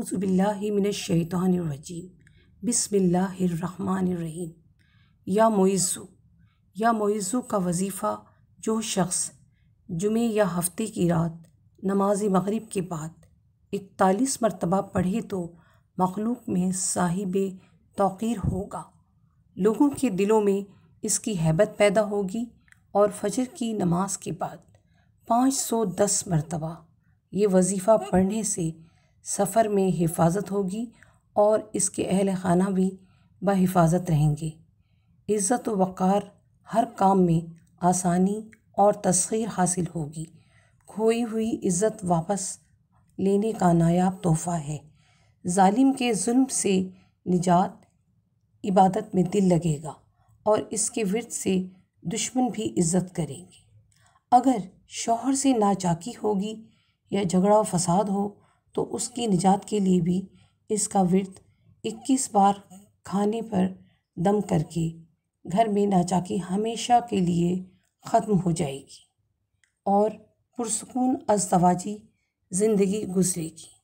اعوذ باللہ من الشیطان الرجیم بسم اللہ الرحمن الرحیم۔ یا معزو کا وظیفہ جو شخص جمعے یا ہفتے کی رات نماز مغرب کے بعد 41 مرتبہ پڑھے تو مخلوق میں صاحب توقیر ہوگا، لوگوں کے دلوں میں اس کی ہیبت پیدا ہوگی، اور فجر کی نماز کے بعد 510 مرتبہ یہ وظیفہ پڑھنے سے سفر میں حفاظت ہوگی اور اس کے اہل خانہ بھی بحفاظت رہیں گے۔ عزت و وقار، ہر کام میں آسانی اور تسخیر حاصل ہوگی۔ کھوئی ہوئی عزت واپس لینے کا نایاب تحفہ ہے۔ ظالم کے ظلم سے نجات، عبادت میں دل لگے گا اور اس کے ورد سے دشمن بھی عزت کریں گے۔ اگر شوہر سے ناچاکی ہوگی یا جھگڑا و فساد ہو تو اس کی نجات کے لیے بھی اس کا ورد 21 بار کھانے پر دم کر کے گھر میں ناچاکی ہمیشہ کے لیے ختم ہو جائے گی اور پرسکون ازدواجی زندگی گزرے گی۔